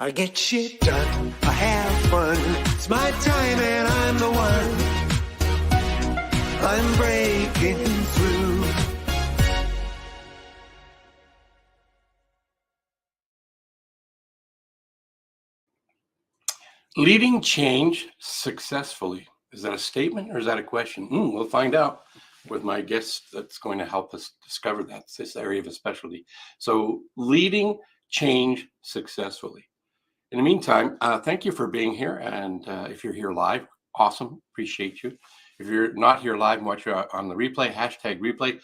I get shit done, I have fun. It's my time and I'm the one. I'm breaking through. Leading change successfully. Is that a statement or is that a question? We'll find out with my guest that's going to help us discover that. It's this area of a specialty. So leading change successfully. In the meantime, thank you for being here. And if you're here live, awesome. Appreciate you. If you're not here live and watch on the replay, #replay,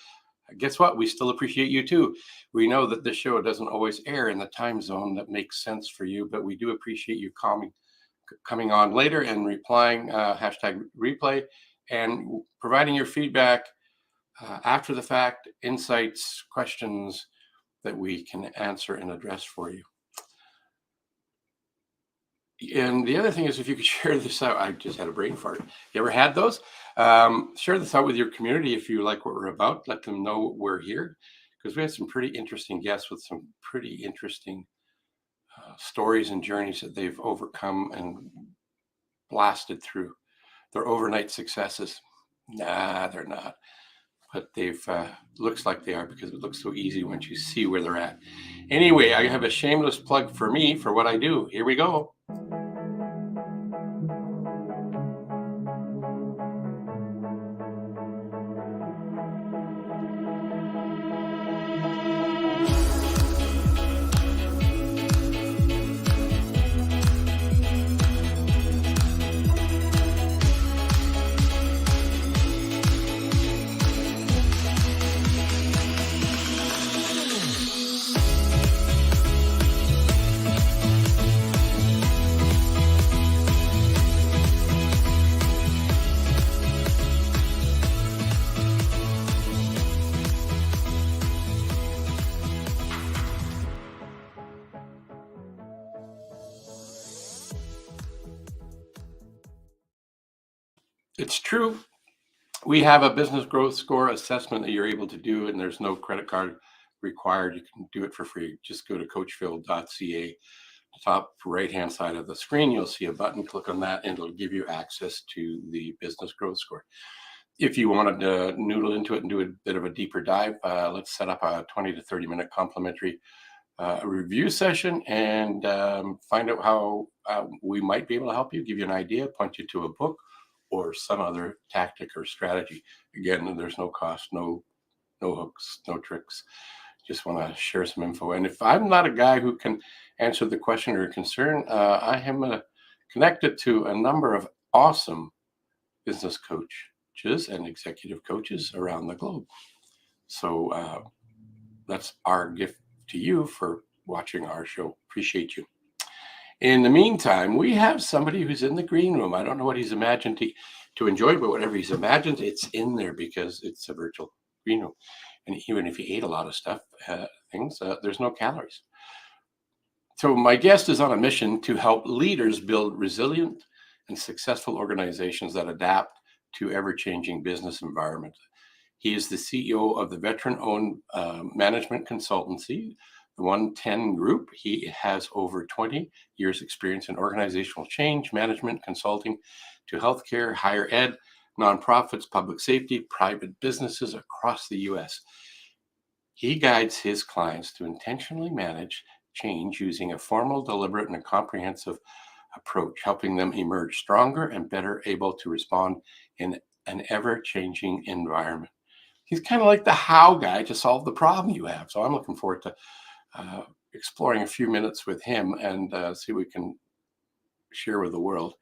guess what? We still appreciate you too. We know that this show doesn't always air in the time zone that makes sense for you, but we do appreciate you coming on later and replying #replay and providing your feedback after the fact, insights, questions that we can answer and address for you. And the other thing is, if you could share this out, I just had a brain fart. You ever had those? Share this out with your community if you like what we're about. Let them know we're here, because we had some pretty interesting guests with some pretty interesting stories and journeys that they've overcome and blasted through. They're overnight successes. Nah, they're not. But they've looks like they are, because it looks so easy once you see where they're at. Anyway, I have a shameless plug for me for what I do. Here we go. It's true. We have a business growth score assessment that you're able to do, and there's no credit card required. You can do it for free. Just go to coachphil.ca. The top right-hand side of the screen, you'll see a button. Click on that, and it'll give you access to the business growth score. If you wanted to noodle into it and do a bit of a deeper dive, let's set up a 20 to 30 minute complimentary review session and find out how we might be able to help you, give you an idea, point you to a book or some other tactic or strategy. Again, there's no cost, no hooks, no tricks. Just want to share some info. And if I'm not a guy who can answer the question or concern, I am connected to a number of awesome business coaches and executive coaches around the globe. So that's our gift to you for watching our show. Appreciate you. In the meantime, we have somebody who's in the green room. I don't know what he's imagined to enjoy, but whatever he's imagined, it's in there because it's a virtual green room. And even if you ate a lot of stuff, there's no calories. So my guest is on a mission to help leaders build resilient and successful organizations that adapt to ever-changing business environment. He is the CEO of the veteran-owned management consultancy, the 110 Group. He has over 20 years experience in organizational change, management, consulting to healthcare, higher ed, nonprofits, public safety, private businesses across the U.S. He guides his clients to intentionally manage change using a formal, deliberate, and a comprehensive approach, helping them emerge stronger and better able to respond in an ever-changing environment. He's kind of like the how guy to solve the problem you have. So I'm looking forward to exploring a few minutes with him and see what we can share with the world.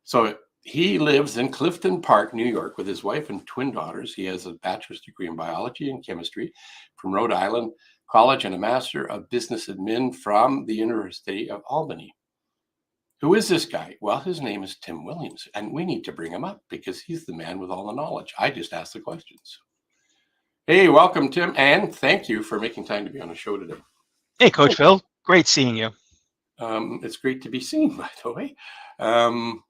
So he lives in Clifton Park, New York, with his wife and twin daughters. He has a bachelor's degree in biology and chemistry from Rhode Island College and a master of business admin from the University of Albany. Who is this guy? Well, his name is Tim Williams, and we need to bring him up because he's the man with all the knowledge. I just asked the questions. Hey, welcome, Tim, and thank you for making time to be on the show today. Hey, Coach Phil. Great seeing you. It's great to be seen, by the way. I'm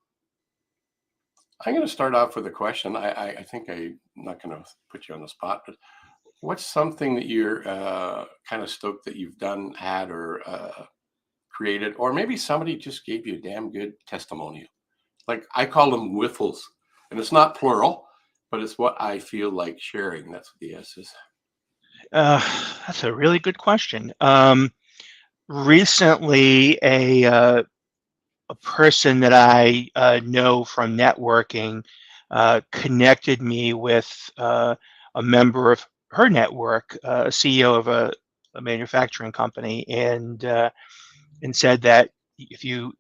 going to start off with a question. I think I'm not going to put you on the spot, but What's something that you're kind of stoked that you've done, had, or created, or maybe somebody just gave you a damn good testimonial? Like I call them whiffles, and it's not plural, but it's what I feel like sharing. That's what the S is. Uh, that's a really good question. Recently, a person that I know from networking connected me with a member of her network, a CEO of a manufacturing company, and said that if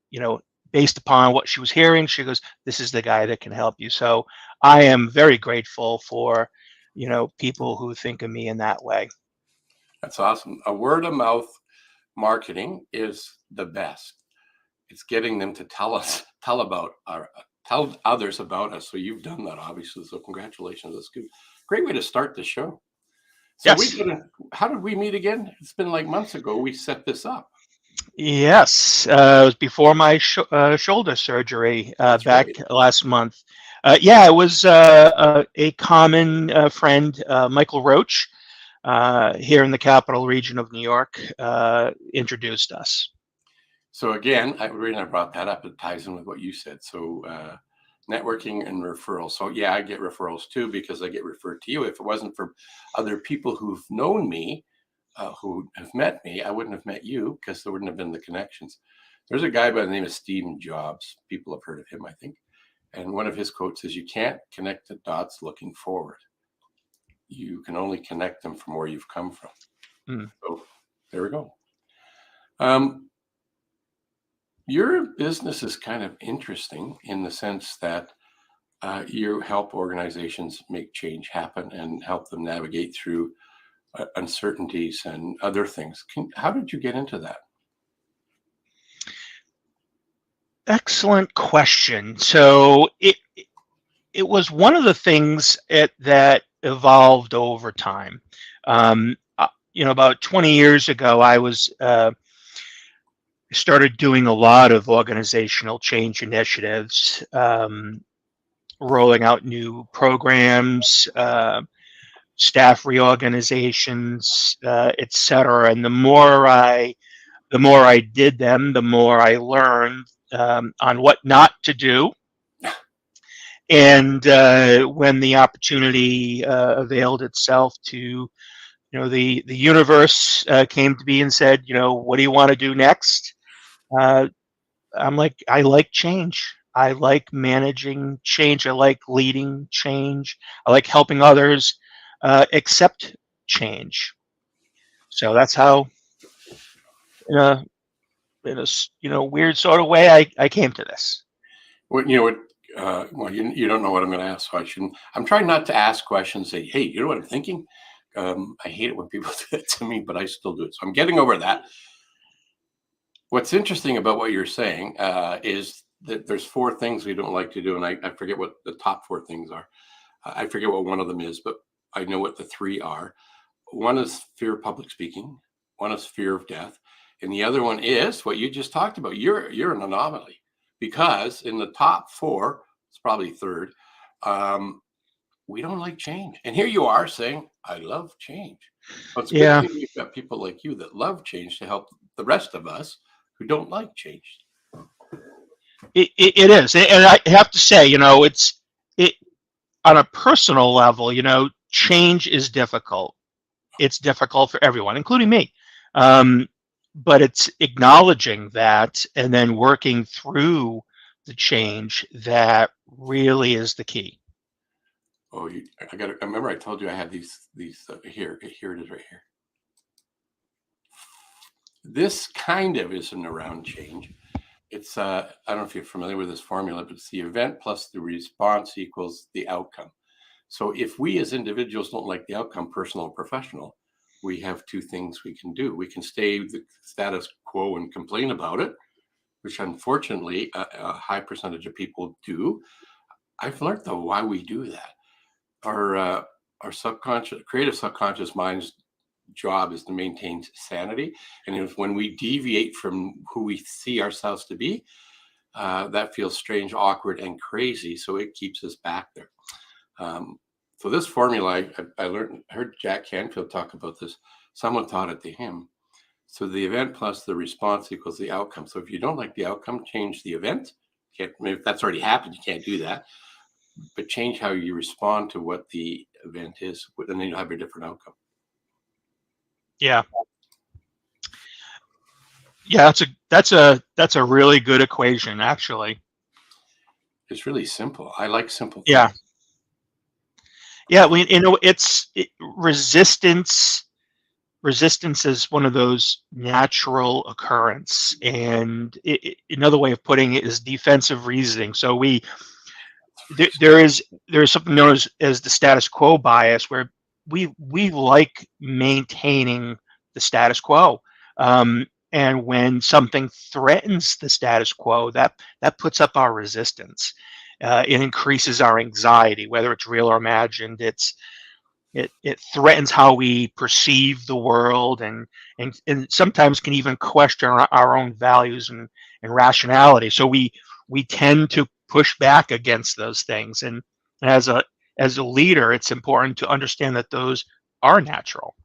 based upon what she was hearing, she goes, "This is the guy that can help you." So I am very grateful for people who think of me in that way. That's awesome. A word of mouth marketing is the best. It's getting them to tell others about us. So you've done that, obviously. So congratulations. That's good. Great way to start the show. So Yes. how did we meet again? It's been like months ago. We set this up. Yes, it was before my shoulder surgery That's back right. last month. Yeah, it was a common friend, Michael Roach, here in the capital region of New York, introduced us. So again, the reason I brought that up, it ties in with what you said. So networking and referrals. So yeah, I get referrals too because I get referred to you. If it wasn't for other people who've known me, who have met me, I wouldn't have met you because there wouldn't have been the connections. There's a guy by the name of Stephen Jobs. People have heard of him, I think. And one of his quotes is, "You can't connect the dots looking forward. You can only connect them from where you've come from." Mm. So there we go. Um, your business is kind of interesting in the sense that you help organizations make change happen and help them navigate through uncertainties and other things. How did you get into that? Excellent question. So it was one of the things that evolved over time. About 20 years ago, I was started doing a lot of organizational change initiatives, rolling out new programs, staff reorganizations, et cetera. And the more I did them, the more I learned on what not to do. And when the opportunity availed itself to, the universe came to me and said, what do you want to do next? Uh, I'm like, I like change. I like managing change. I like leading change. I like helping others accept change. So that's how, in a weird sort of way, I came to this. What you know what? Well, you don't know what I'm going to ask, so I shouldn't. I'm trying not to ask questions. Say, hey, you know what I'm thinking? I hate it when people do it to me, but I still do it. So I'm getting over that. What's interesting about what you're saying is that there's four things we don't like to do, and I forget what the top four things are. I forget what one of them is, but I know what the three are. One is fear of public speaking. One is fear of death, and the other one is what you just talked about. You're an anomaly because in the top four, it's probably third. Um, we don't like change, and here you are saying, "I love change." Well, it's a good Yeah, thing we've got people like you that love change to help the rest of us who don't like change. it is, and I have to say, it on a personal level. Change is difficult. It's difficult for everyone, including me. Um, but it's acknowledging that and then working through the change that really is the key. Oh, I got. I remember I told you I have these here. Here it is, right here. This kind of isn't around change. It's I don't know if you're familiar with this formula, but it's the event plus the response equals the outcome. So if we as individuals don't like the outcome, personal or professional, we have two things we can do. We can stay the status quo and complain about it, which unfortunately a high percentage of people do. I've learned though why we do that. Our subconscious, creative subconscious mind's job is to maintain sanity, and if, when we deviate from who we see ourselves to be, that feels strange, awkward, and crazy. So it keeps us back there. Um, So this formula, I heard Jack Canfield talk about this. Someone taught it to him. So the event plus the response equals the outcome. So if you don't like the outcome, change the event. If that's already happened, you can't do that. But change how you respond to what the event is, and then you'll have a different outcome. Yeah. Yeah, that's a really good equation, actually. It's really simple. I like simple things. Yeah. Yeah, resistance. Resistance is one of those natural occurrence, and another way of putting it is defensive reasoning. So there is something known as the status quo bias, where we like maintaining the status quo. And when something threatens the status quo, that puts up our resistance. It increases our anxiety, whether it's real or imagined. It threatens how we perceive the world, and sometimes can even question our own values and rationality. So we tend to push back against those things. And as a leader, it's important to understand that those are natural.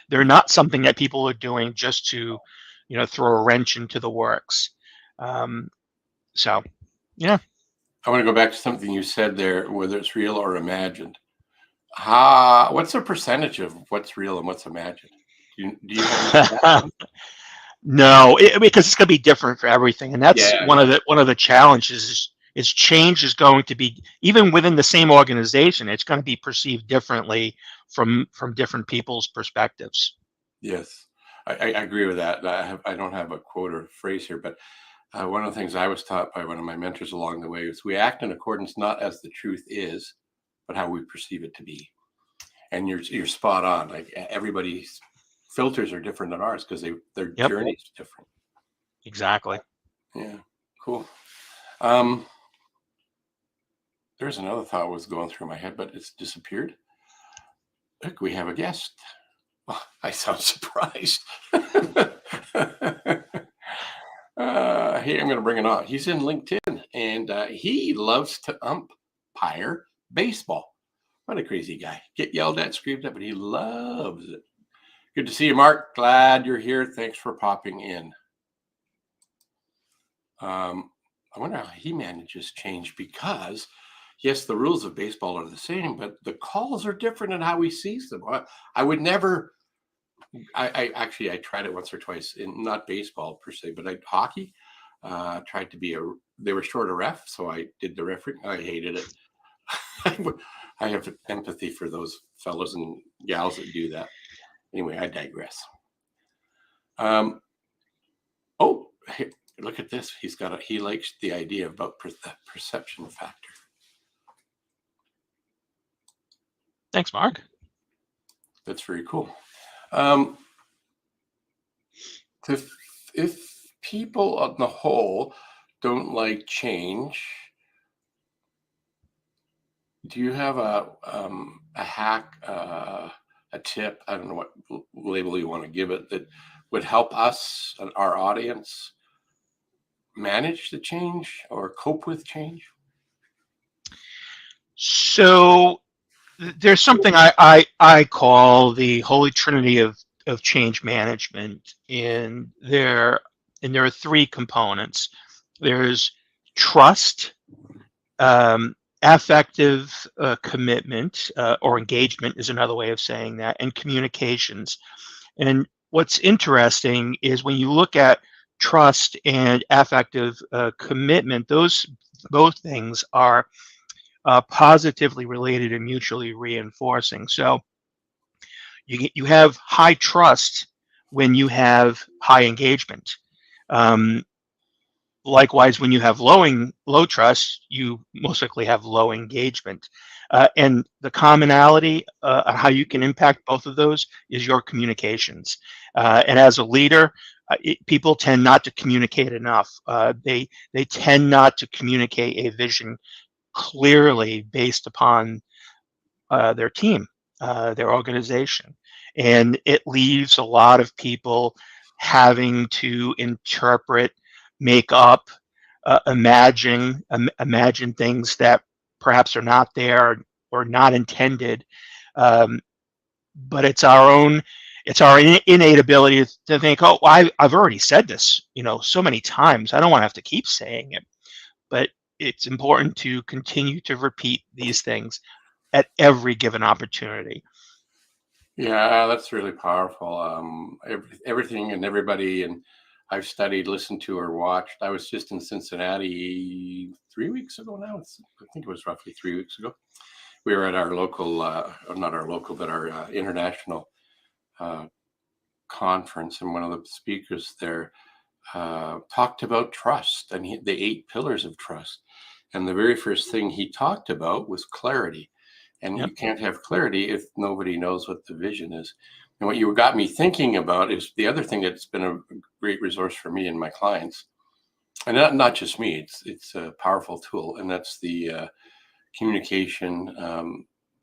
They're not something that people are doing just to, throw a wrench into the works. So, yeah. I want to go back to something you said there, whether it's real or imagined. What's the percentage of what's real and what's imagined? Do you have No, because it's going to be different for everything, and that's Yeah, one of the challenges. Is change is going to be, even within the same organization, it's going to be perceived differently from different people's perspectives. Yes, I agree with that. I don't have a quote or phrase here, but one of the things I was taught by one of my mentors along the way is we act in accordance not as the truth is, but how we perceive it to be. And you're spot on. Like everybody's filters are different than ours because their Yep. journey is different. Exactly. Yeah, cool. There's another thought was going through my head, but it's disappeared. Look, we have a guest. Oh, I sound surprised. Hey, I'm going to bring it on. He's in LinkedIn, and he loves to umpire baseball. What a crazy guy. Get yelled at, screamed at, but he loves it. Good to see you, Mark. Glad you're here. Thanks for popping in. I wonder how he manages change, because yes, the rules of baseball are the same, but the calls are different in how he sees them. I would never, I actually, I tried it once or twice in not baseball per se, but hockey. Tried to be they were short a ref, so I did the referee. I hated it. I have empathy for those fellows and gals that do that. Anyway, I digress. Oh, hey, look at this. He likes the idea about the perception factor. Thanks, Mark. That's very cool. If people on the whole don't like change, do you have a hack, a tip? I don't know what label you want to give it, that would help us and our audience manage the change or cope with change? So there's something I call the holy trinity of change management, and there are three components. There's trust, affective commitment, or engagement is another way of saying that, and communications. And what's interesting is when you look at trust and affective commitment, those both things are positively related and mutually reinforcing. So you have high trust when you have high engagement. Likewise, when you have low trust, you most likely have low engagement. And the commonality on how you can impact both of those is your communications. And as a leader, people tend not to communicate enough. They tend not to communicate a vision clearly based upon their team, their organization. And it leaves a lot of people having to interpret, make up, imagine things that perhaps are not there, or not intended, um, but it's our innate ability to think, oh, I've already said this, so many times. I don't want to have to keep saying it, but it's important to continue to repeat these things at every given opportunity. Yeah, that's really powerful. Everything and everybody, and I've studied, listened to, or watched. I was just in Cincinnati 3 weeks ago now. I think it was roughly 3 weeks ago. We were at our local, not our local, but our international uh, conference, and one of the speakers there talked about trust and the 8 pillars of trust. And the very first thing he talked about was clarity. And Yep. you can't have clarity if nobody knows what the vision is. And what you got me thinking about is the other thing that's been a great resource for me and my clients, and not just me. It's a powerful tool, and that's the communication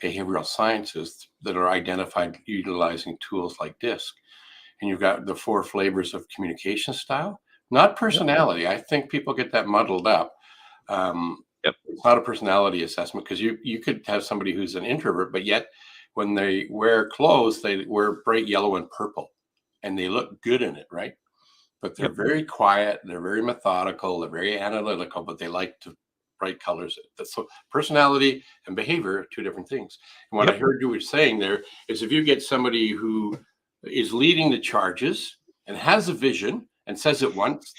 behavioral sciences that are identified utilizing tools like DISC. And you've got the 4 flavors of communication style, not Yep. personality. I think people get that muddled up. Yep. It's not a personality assessment, because you could have somebody who's an introvert, but yet when they wear clothes, they wear bright yellow and purple, and they look good in it, right? But they're Yep. very quiet, they're very methodical, they're very analytical, but they like to bright colors. So personality and behavior are 2 different things. And what I Yep. heard you were saying there is, if you get somebody who is leading the charges and has a vision and says it once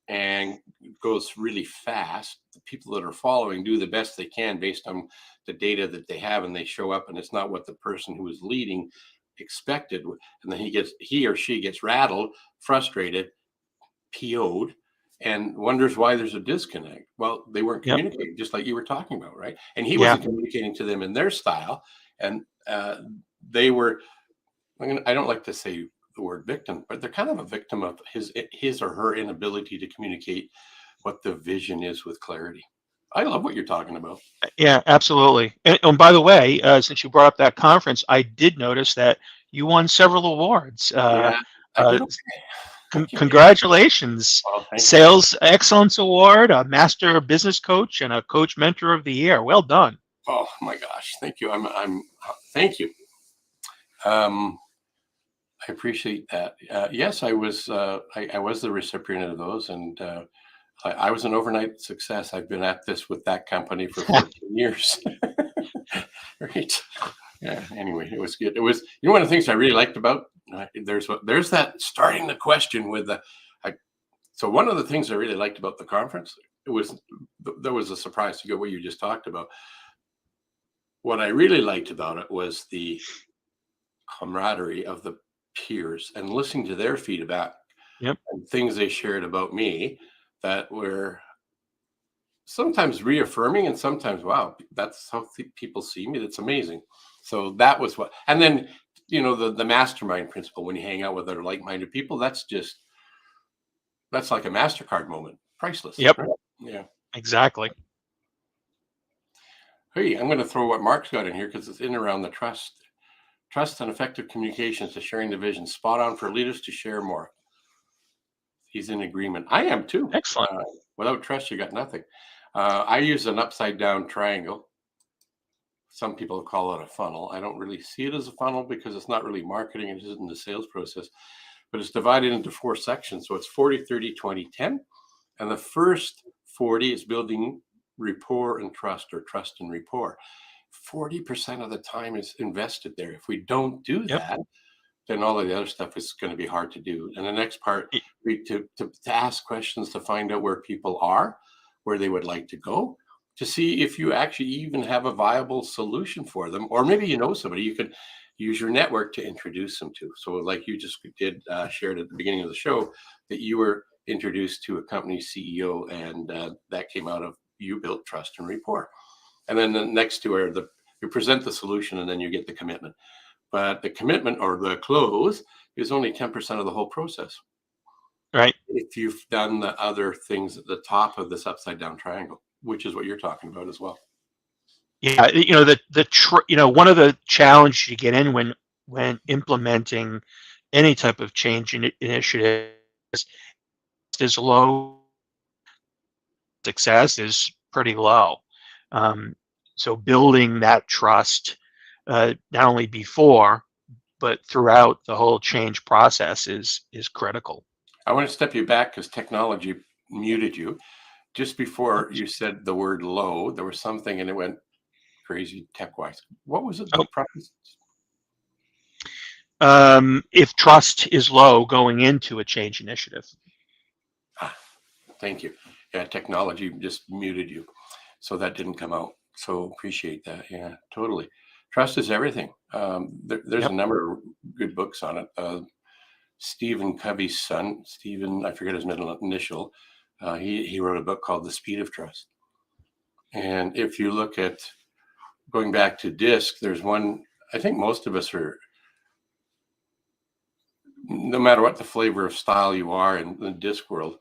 and goes really fast, the people that are following do the best they can based on the data that they have, and they show up and it's not what the person who is leading expected. And then he or she gets rattled, frustrated, PO'd, and wonders why there's a disconnect. Well, they weren't Yep. communicating, just like you were talking about, right? And he Yeah. wasn't communicating to them in their style, and they were. I don't like to say the word victim, but they're kind of a victim of his or her inability to communicate what the vision is with clarity. I love what you're talking about. Yeah, absolutely. And by the way, since you brought up that conference, I did notice that you won several awards. Yeah, I Uh, did okay. Okay. Congratulations. Well, thank you. Sales Excellence Award, a Master Business Coach, and a Coach Mentor of the Year. Well done. Oh my gosh, thank you. Thank you. Um, I appreciate that. Yes, I was. I was the recipient of those, and I was an overnight success. I've been at this with that company for 14 years. Right. Yeah. Anyway, it was good. It was. One of the things I really liked about there's that starting the question with the. So one of the things I really liked about the conference, there was a surprise to go what you just talked about. What I really liked about it was the camaraderie of the peers and listening to their feedback Yep. and things they shared about me that were sometimes reaffirming and sometimes, wow, that's how people see me. That's amazing. So that was what, and then, the mastermind principle, when you hang out with other like-minded people, that's like a MasterCard moment. Priceless. Yep. Right? Yeah. Exactly. Hey, I'm going to throw what Mark's got in here because it's in around the trust. Trust and effective communications to sharing the vision. Spot on for leaders to share more. He's in agreement. I am too. Excellent. Without trust, you got nothing. I use an upside down triangle. Some people call it a funnel. I don't really see it as a funnel because it's not really marketing. It isn't the sales process, but it's divided into 4 sections. So it's 40, 30, 20, 10. And the first 40 is building rapport and trust, or trust and rapport. 40% of the time is invested there. If we don't do Yep. that, then all of the other stuff is going to be hard to do. And the next part, Y- to ask questions to find out where people are, where they would like to go, to see if you actually even have a viable solution for them, or maybe somebody you could use your network to introduce them to. So, like you just did, shared at the beginning of the show, that you were introduced to a company CEO, and that came out of you built trust and rapport. And then the next two are you present the solution, and then you get the commitment. But the commitment or the close is only 10% of the whole process. Right. If you've done the other things at the top of this upside down triangle, which is what you're talking about as well. Yeah. One of the challenges you get in when implementing any type of change initiative is low. Success is pretty low. Um, So building that trust, not only before, but throughout the whole change process is critical. I want to step you back because technology muted you. Just before you said the word low, there was something and it went crazy tech-wise. What was it? The Oh, process? if trust is low going into a change initiative. Ah, thank you. Yeah, technology just muted you. So that didn't come out. So appreciate that. Yeah, totally. Trust is everything. There's a Yep. number of good books on it. Stephen Covey's son, Stephen, I forget his middle initial, he wrote a book called The Speed of Trust. And if you look at going back to DISC, there's one, I think most of us are, no matter what the flavor of style you are in the DISC world,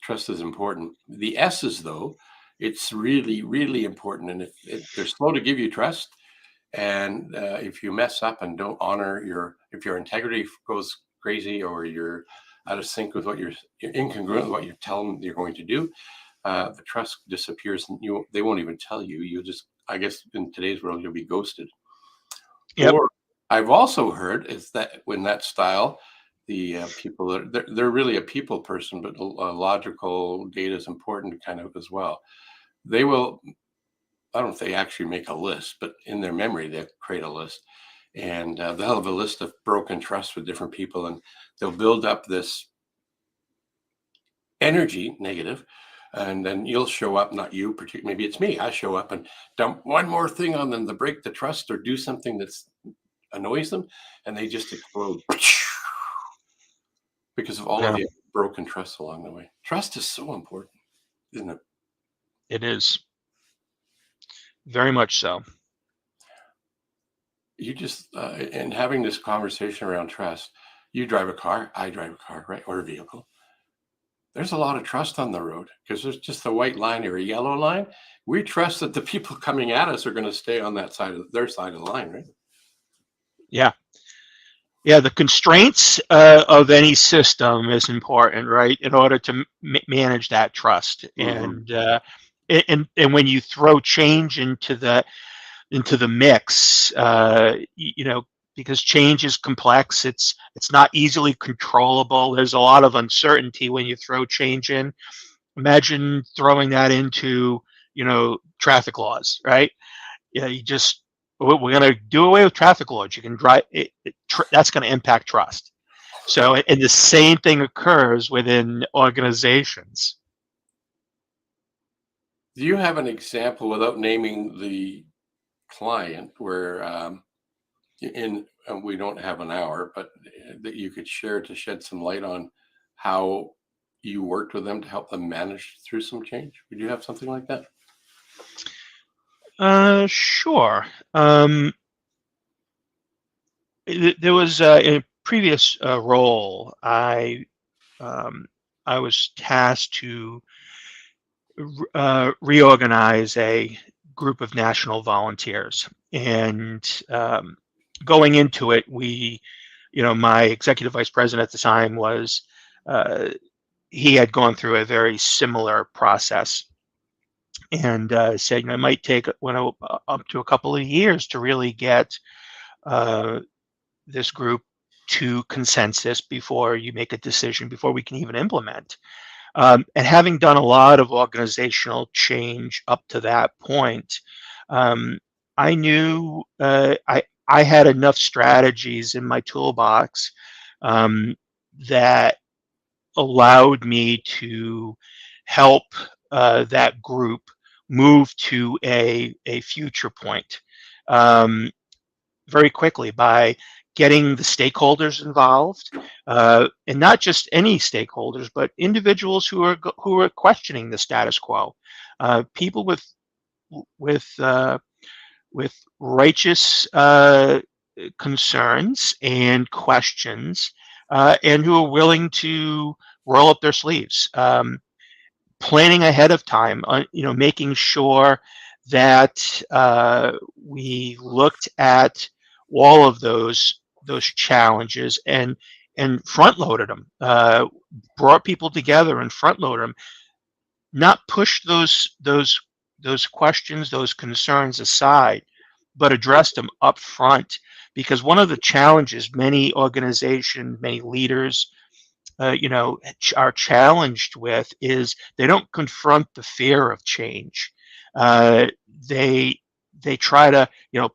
trust is important. The S's, though, it's really, really important. And if they're slow to give you trust, and if you mess up and don't honor if your integrity goes crazy or you're out of sync with you're incongruent with what you tell them you're going to do, the trust disappears and they won't even tell you. You just, I guess in today's world, you'll be ghosted. Yep. Or I've also heard is that when that style, the people they're really a people person, but logical data is important kind of as well. They will, I don't know if they actually make a list, but in their memory, they create a list. And they'll have a list of broken trust with different people, and they'll build up this energy, negative, and then you'll show up, not you, particularly, maybe it's me. I show up and dump one more thing on them to break the trust or do something that annoys them, and they just explode because of all of Yeah, the broken trust along the way. Trust is so important, isn't it? it is very much so. You just in having this conversation around trust, you drive a car, I drive a car, right, or a vehicle. There's a lot of trust on the road because there's just a white line or a yellow line. We trust that the people coming at us are going to stay on that side of their side of the line, right? Yeah. Yeah, the constraints of any system is important, right? In order to manage that trust, Mm-hmm. and when you throw change into the mix, because change is complex, it's not easily controllable. There's a lot of uncertainty when you throw change in. Imagine throwing that into traffic laws, right? Yeah, we're going to do away with traffic laws. You can drive that's going to impact trust. So, and the same thing occurs within organizations. Do you have an example without naming the client where we don't have an hour, but that you could share to shed some light on how you worked with them to help them manage through some change? Would you have something like that? Sure. There was in a previous role, I was tasked to reorganize a group of national volunteers, and going into it, my executive vice president at the time was he had gone through a very similar process, and said, it might take up to a couple of years to really get uh, this group to consensus before you make a decision, before we can even implement. And having done a lot of organizational change up to that point, I knew I had enough strategies in my toolbox that allowed me to help that group move to a future point very quickly by getting the stakeholders involved, and not just any stakeholders, but individuals who are questioning the status quo, people with uh, with righteous concerns and questions, and who are willing to roll up their sleeves, planning ahead of time, making sure that we looked at all of those challenges and front loaded them, brought people together and front loaded them, not push those those questions, those concerns aside, but address them up front. Because one of the challenges many organizations, many leaders, are challenged with is they don't confront the fear of change. Uh, they they try to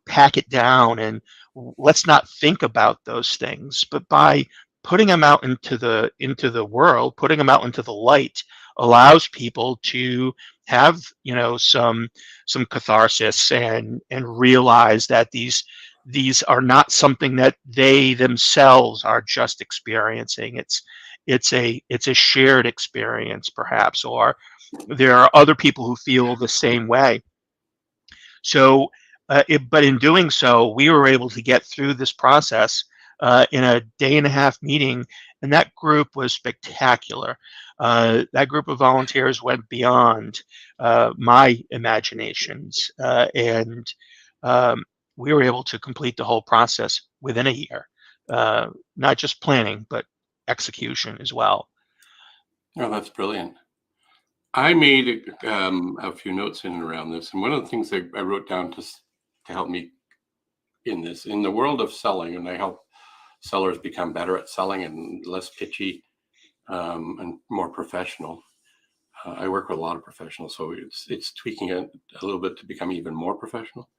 pack it down and let's not think about those things. But by putting them out into the world, putting them out into the light, allows people to have some catharsis and realize that these are not something that they themselves are just experiencing. It's a shared experience perhaps, or there are other people who feel the same way. So but in doing so, we were able to get through this process in a day and a half meeting, and that group was spectacular. That group of volunteers went beyond my imaginations, and um, we were able to complete the whole process within a year, not just planning, but execution as well. Oh, that's brilliant. I made a few notes in and around this, and one of the things I wrote down to help me in this, in the world of selling, and I help sellers become better at selling and less pitchy and more professional. I work with a lot of professionals, so it's tweaking it a little bit to become even more professional.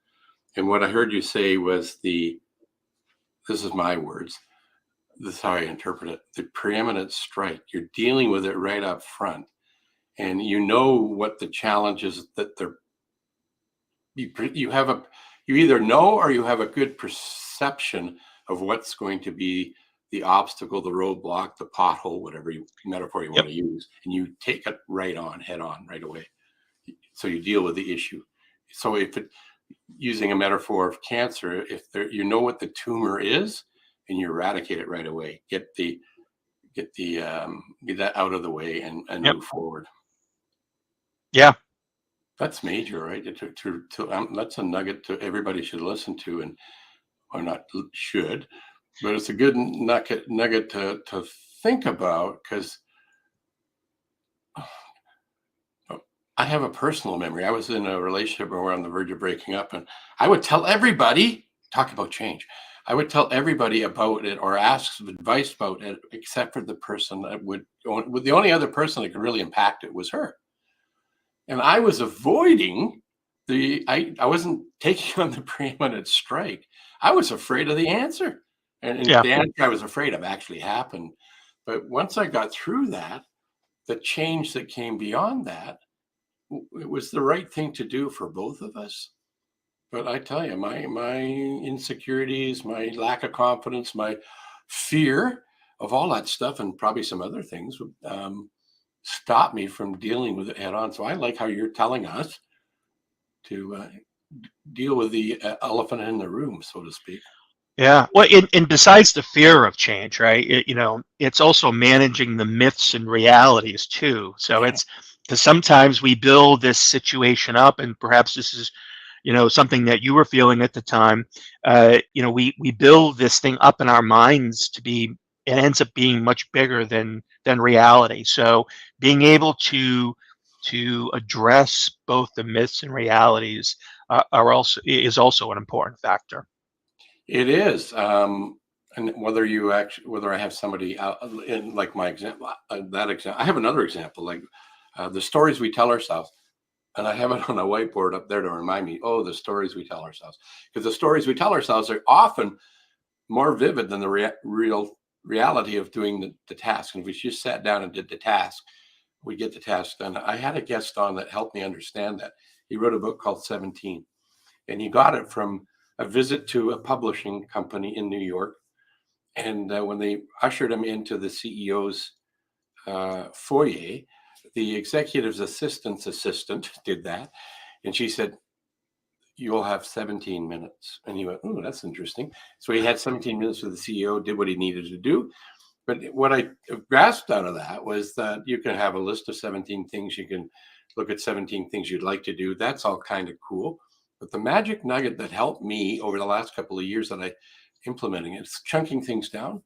And what I heard you say was this is my words, this is how I interpret it, the preeminent strike. You're dealing with it right up front, and you know what the challenges that you have you either know or you have a good perception of what's going to be the obstacle, the roadblock, the pothole, whatever metaphor you want Yep. to use, and you take it head on right away. So you deal with the issue. So using a metaphor of cancer, if you know what the tumor is and you eradicate it right away, get that out of the way and Yep. move forward. Yeah. That's major, right? That's a nugget to everybody should listen to, and or not should, but it's a good nugget to think about, because I have a personal memory. I was in a relationship where we're on the verge of breaking up, and I would tell everybody, talk about change. I would tell everybody about it or ask some advice about it, except for the person the only other person that could really impact it was her. And I was avoiding I wasn't taking on the preeminent strike. I was afraid of the answer. And Yeah. the answer I was afraid of actually happened. But once I got through that, the change that came beyond that, it was the right thing to do for both of us. But I tell you, my insecurities, my lack of confidence, my fear of all that stuff, and probably some other things, stop me from dealing with it head on. So I like how you're telling us to deal with the elephant in the room, so to speak. Yeah. Well, and besides the fear of change, right? It's also managing the myths and realities too. So Yeah. it's because sometimes we build this situation up, and perhaps this is, something that you were feeling at the time. We build this thing up in our minds to be, it ends up being much bigger than reality. So being able to address both the myths and realities is also an important factor. It is. And whether I have somebody out in like my example, that example, I have another example, like the stories we tell ourselves. And I have it on a whiteboard up there to remind me, oh, the stories we tell ourselves. Because the stories we tell ourselves are often more vivid than the real reality of doing the task. And if we just sat down and did the task, we get the task done. I had a guest on that helped me understand that. He wrote a book called 17, and he got it from a visit to a publishing company in New York. And when they ushered him into the CEO's foyer, the executive's assistant did that. And she said, you'll have 17 minutes. And he went, oh, that's interesting. So he had 17 minutes with the CEO, did what he needed to do. But what I grasped out of that was that you can have a list of 17 things. You can look at 17 things you'd like to do. That's all kind of cool. But the magic nugget that helped me over the last couple of years that I implementing is chunking things down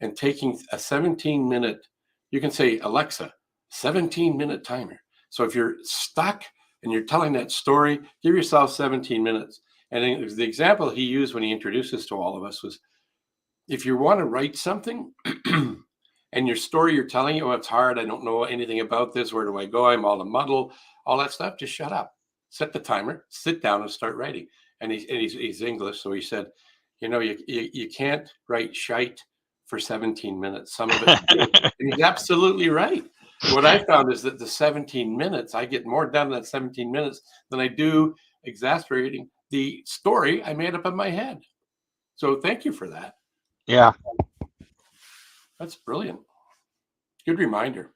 and taking a 17-minute, you can say, Alexa, 17-minute timer. So if you're stuck and you're telling that story, give yourself 17 minutes. And the example he used when he introduced this to all of us was, if you want to write something and your story you're telling, oh, it's hard, I don't know anything about this, where do I go, I'm all a muddle, all that stuff, just shut up, set the timer, sit down and start writing. And he's English, so he said, you can't write shite for 17 minutes. Some of it, and he's absolutely right. What I found is that the 17 minutes, I get more done in that 17 minutes than I do exasperating the story I made up in my head. So thank you for that. Yeah. That's brilliant. Good reminder.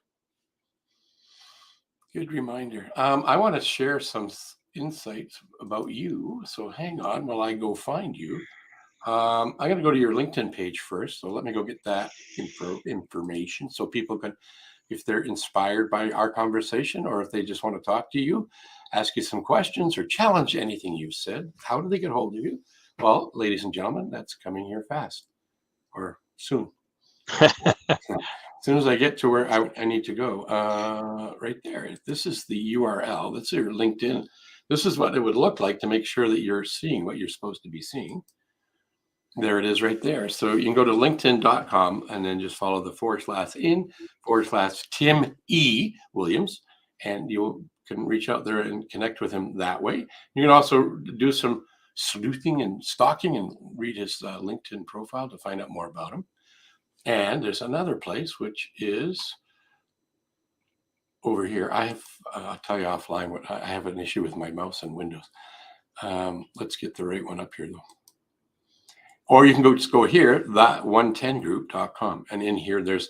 Good reminder. I want to share some insights about you. So hang on while I go find you. I'm going to go to your LinkedIn page first. So let me go get that information so people can, if they're inspired by our conversation, or if they just want to talk to you, ask you some questions or challenge anything you've said, how do they get hold of you? Well, ladies and gentlemen, that's coming here fast or soon. As soon as I get to where I need to go, right there. This is the URL. That's your LinkedIn. This is what it would look like to make sure that you're seeing what you're supposed to be seeing. There it is right there. So you can go to linkedin.com and then just follow the /Tim E. Williams, and you can reach out there and connect with him that way. You can also do some sleuthing and stalking and read his LinkedIn profile to find out more about him. And there's another place, which is over here. I'll tell you offline what I have an issue with my mouse and Windows. Let's get the right one up here though. Or you can just go here, that110group.com. And in here, there's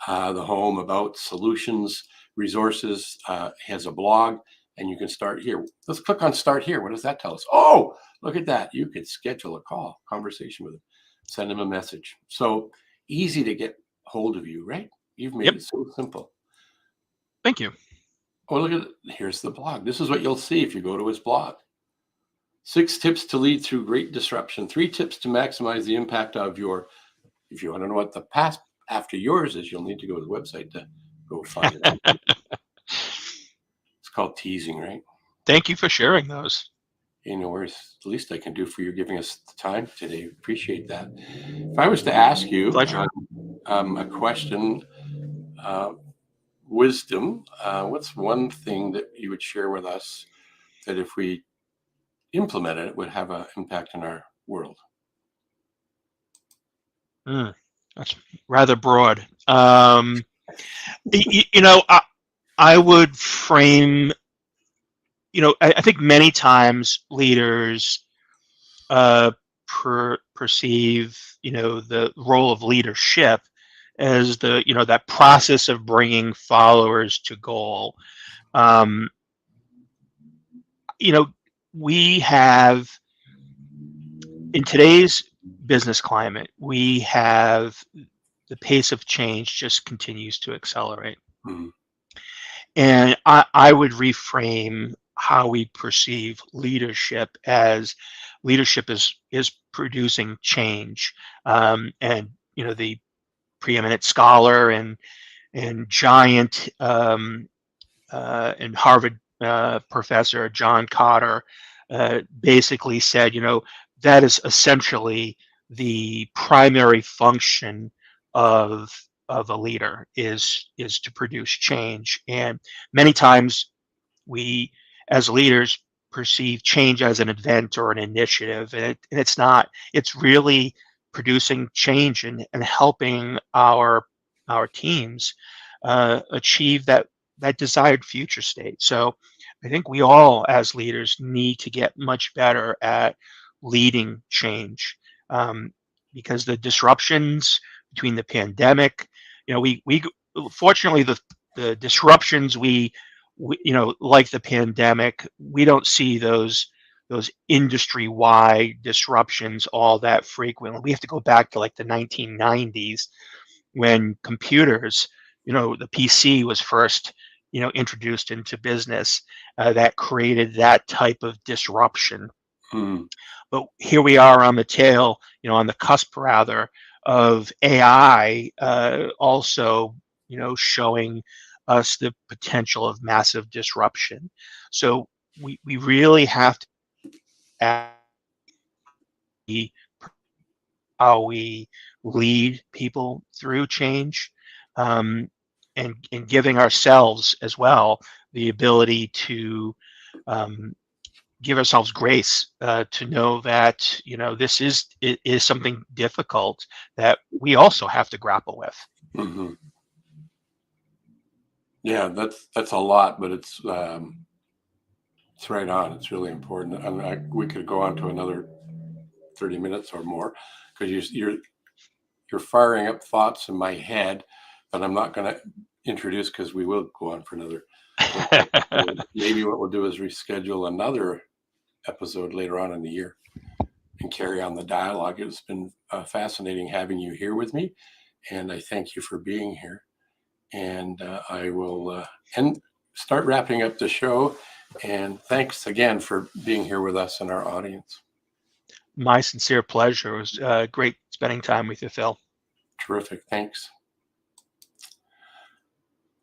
the home about solutions, resources, has a blog, and you can start here. Let's click on start here. What does that tell us? Oh, look at that. You could schedule a call, conversation with him, send him a message. So easy to get hold of you, right? You've made it so simple. Thank you. Oh, look at it. Here's the blog. This is what you'll see if you go to his blog. 6 tips to lead through great disruption. 3 tips to maximize the impact of your, if you want to know what the past after yours is, you'll need to go to the website to go find it. It's called teasing, right? Thank you for sharing those. Where's the least I can do for you giving us the time today. Appreciate that. If I was to ask you a question, wisdom, what's one thing that you would share with us that if we implemented it would have an impact in our world? That's rather broad. I would frame, I think many times leaders perceive, the role of leadership as that process of bringing followers to goal. We have, in today's business climate, we have the pace of change just continues to accelerate. Mm-hmm. And I would reframe how we perceive leadership as leadership is producing change. And the preeminent scholar and giant and Harvard professor John Kotter basically said, that is essentially the primary function of a leader is to produce change. And many times we, as leaders, perceive change as an event or an initiative, and it's not. It's really producing change and helping our teams achieve that desired future state. So I think we all, as leaders, need to get much better at leading change, because the disruptions between the pandemic, we fortunately the disruptions we like the pandemic, we don't see those industry-wide disruptions all that frequently. We have to go back to like the 1990s when computers, the PC was first introduced into business, that created that type of disruption. But here we are on the tail, on the cusp rather, of AI also, showing us the potential of massive disruption. So we really have to act how we lead people through change, um, and giving ourselves as well the ability to um, give ourselves grace, to know that this is something difficult that we also have to grapple with. Hmm. Yeah, that's a lot, but it's right on. It's really important, and we could go on to another 30 minutes or more because you're firing up thoughts in my head that I'm not going to introduce because we will go on for another. Maybe what we'll do is reschedule another episode later on in the year and carry on the dialogue. It's been fascinating having you here with me, and I thank you for being here. And I will and start wrapping up the show. And thanks again for being here with us and our audience. My sincere pleasure. It was great spending time with you, Phil. Terrific. Thanks.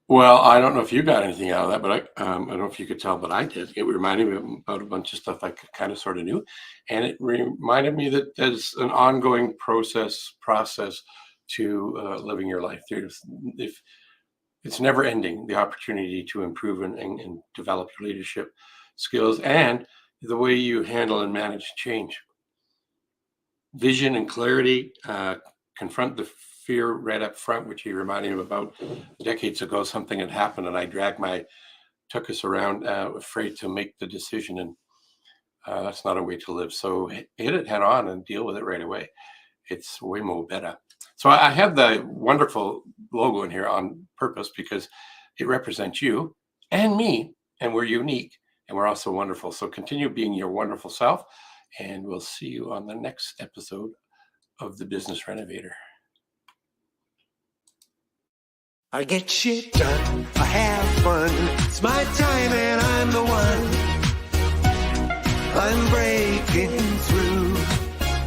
Well, I don't know if you got anything out of that, but I don't know if you could tell, but I did. It reminded me about a bunch of stuff I kind of sort of knew. And it reminded me that there's an ongoing process to living your life. If it's never ending, the opportunity to improve and develop your leadership skills and the way you handle and manage change. Vision and clarity, confront the fear right up front, which he reminded me about decades ago. Something had happened and I took us around afraid to make the decision, and that's not a way to live. So hit it head on and deal with it right away. It's way more better. So I have the wonderful logo in here on purpose because it represents you and me, and we're unique and we're also wonderful. So continue being your wonderful self, and we'll see you on the next episode of the Business Renovator. I get shit done, I have fun. It's my time and I'm the one. I'm breaking through.